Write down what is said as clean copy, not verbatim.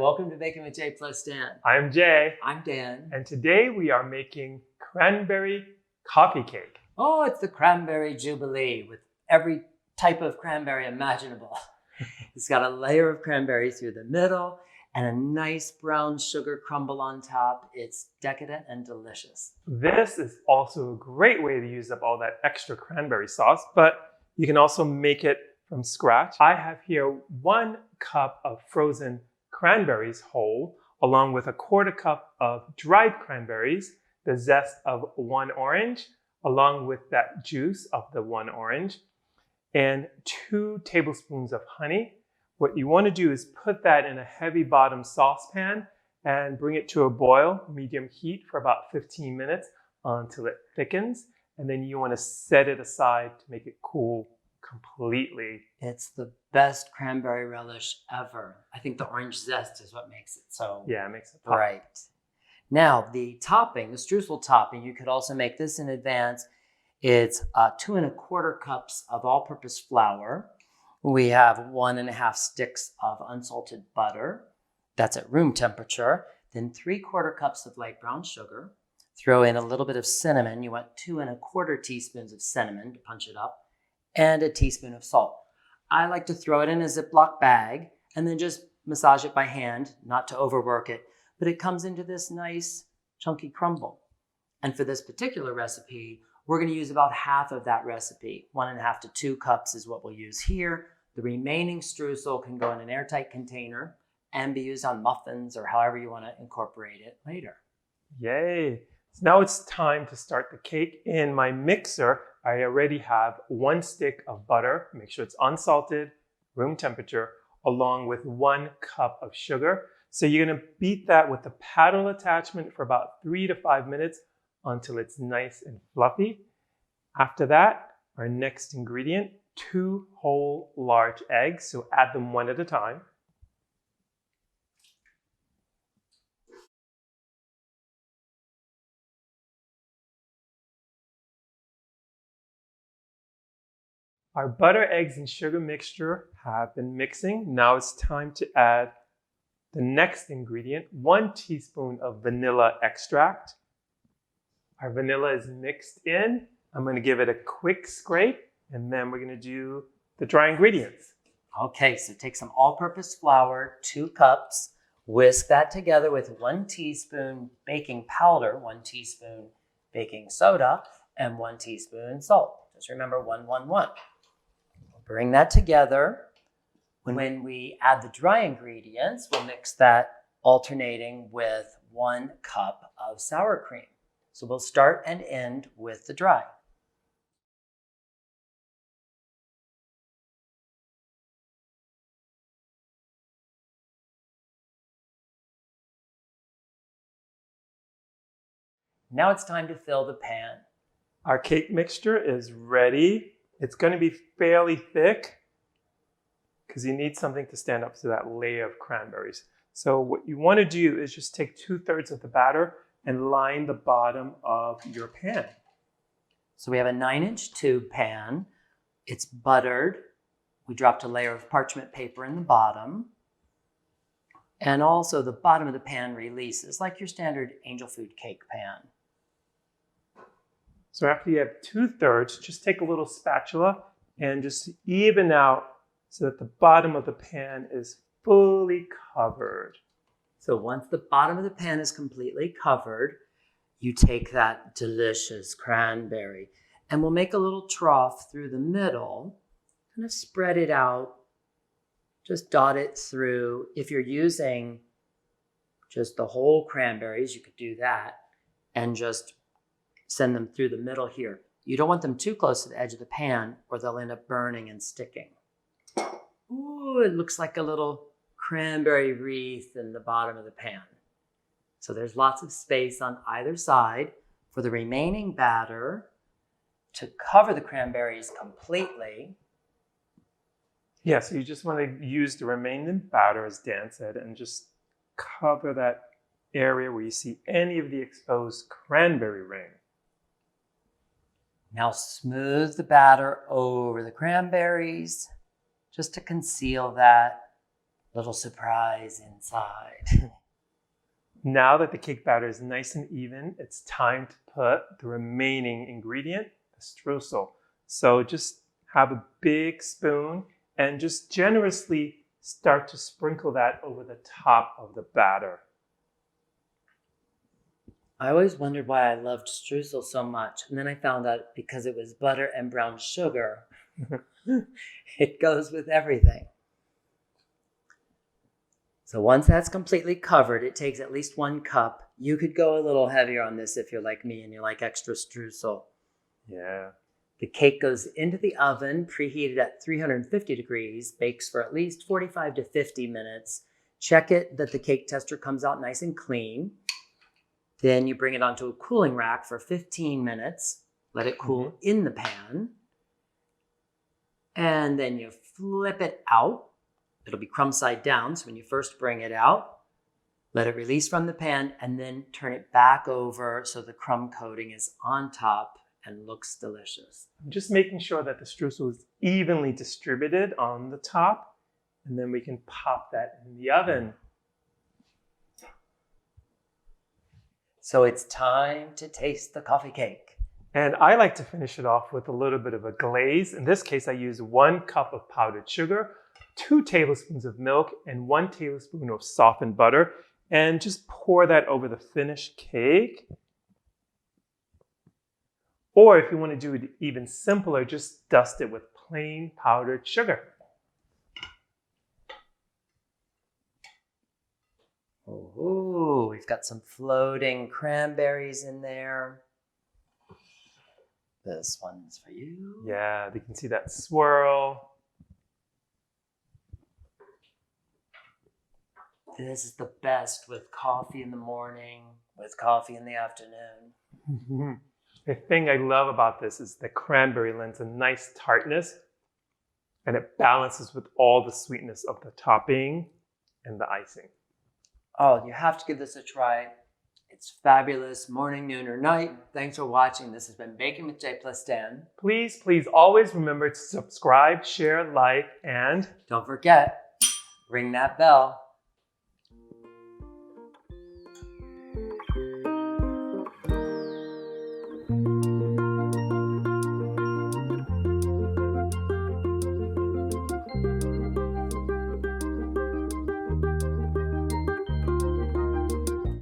welcome to Baking with Jay plus Dan. I'm Jay. I'm Dan. And today we are making cranberry coffee cake. Oh, it's the cranberry jubilee with every type of cranberry imaginable. It's got a layer of cranberry through the middle and a nice brown sugar crumble on top. It's decadent and delicious. This is also a great way to use up all that extra cranberry sauce, but you can also make it from scratch. I have here 1 cup of frozen cranberries whole, along with a 1/4 cup of dried cranberries, the zest of 1 orange, along with that juice of the 1 orange, and 2 tablespoons of honey. What you want to do is put that in a heavy bottom saucepan and bring it to a boil, medium heat, for about 15 minutes until it thickens. And then you want to set it aside to make it cool completely. It's the best cranberry relish ever. I think the orange zest is what makes it so Yeah, it makes it pop. bright. Now, the topping, the streusel topping, you could also make this in advance. It's 2 1/4 cups of all-purpose flour. We have 1 1/2 sticks of unsalted butter. That's at room temperature. Then 3/4 cups of light brown sugar. Throw in a little bit of cinnamon. You want 2 1/4 teaspoons of cinnamon to punch it up, and a teaspoon of salt. I like to throw it in a Ziploc bag and then just massage it by hand, not to overwork it, but it comes into this nice chunky crumble. And for this particular recipe, we're going to use about half of that recipe. 1 1/2 to 2 cups is what we'll use here. The remaining streusel can go in an airtight container and be used on muffins or however you want to incorporate it later. Yay! So now it's time to start the cake. In my mixer, I already have 1 stick of butter. Make sure it's unsalted, room temperature, along with 1 cup of sugar. So you're going to beat that with the paddle attachment for about 3 to 5 minutes until it's nice and fluffy. After that, our next ingredient, 2 whole large eggs. So add them 1 at a time. Our butter, eggs, and sugar mixture have been mixing. Now it's time to add the next ingredient, 1 teaspoon of vanilla extract. Our vanilla is mixed in. I'm going to give it a quick scrape, and then we're going to do the dry ingredients. Okay, so take some all-purpose flour, 2 cups, whisk that together with 1 teaspoon baking powder, 1 teaspoon baking soda, and 1 teaspoon salt. Just remember 1, 1, 1. Bring that together. When we add the dry ingredients, we'll mix that alternating with 1 cup of sour cream. So we'll start and end with the dry. Now it's time to fill the pan. Our cake mixture is ready. It's going to be fairly thick because you need something to stand up to that layer of cranberries. So what you want to do is just take 2/3 of the batter and line the bottom of your pan. So we have a 9-inch tube pan. It's buttered. We dropped a layer of parchment paper in the bottom. And also the bottom of the pan releases like your standard angel food cake pan. So after you have 2/3, just take a little spatula and just even out so that the bottom of the pan is fully covered. So once the bottom of the pan is completely covered, you take that delicious cranberry and we'll make a little trough through the middle, kind of spread it out, just dot it through. If you're using just the whole cranberries, you could do that and just send them through the middle here. You don't want them too close to the edge of the pan or they'll end up burning and sticking. Ooh, it looks like a little cranberry wreath in the bottom of the pan. So there's lots of space on either side for the remaining batter to cover the cranberries completely. Yeah, so you just want to use the remaining batter, as Dan said, and just cover that area where you see any of the exposed cranberry ring. Now smooth the batter over the cranberries just to conceal that. Little surprise inside. Now that the cake batter is nice and even, it's time to put the remaining ingredient, the streusel. So just have a big spoon and just generously start to sprinkle that over the top of the batter. I always wondered why I loved streusel so much. And then I found out because it was butter and brown sugar. It goes with everything. So once that's completely covered, it takes at least 1 cup. You could go a little heavier on this if you're like me and you like extra streusel. Yeah. The cake goes into the oven, preheated at 350 degrees, bakes for at least 45 to 50 minutes. Check it that the cake tester comes out nice and clean. Then you bring it onto a cooling rack for 15 minutes. Let it cool in the pan. And then you flip it out. It'll be crumb side down, so when you first bring it out, let it release from the pan and then turn it back over so the crumb coating is on top and looks delicious. Just making sure that the streusel is evenly distributed on the top, and then we can pop that in the oven. So it's time to taste the coffee cake. And I like to finish it off with a little bit of a glaze. In this case, I use 1 cup of powdered sugar, 2 tablespoons of milk, and 1 tablespoon of softened butter, and just pour that over the finished cake. Or if you want to do it even simpler, just dust it with plain powdered sugar. Oh, we've got some floating cranberries in there. This one's for you. Yeah, you can see that swirl. This is the best with coffee in the morning, with coffee in the afternoon. The thing I love about this is the cranberry lends a nice tartness, and it balances with all the sweetness of the topping and the icing. Oh, you have to give this a try. It's fabulous, morning, noon, or night. Thanks for watching. This has been Baking with J plus Dan. Please always remember to subscribe, share, like, and don't forget, ring that bell.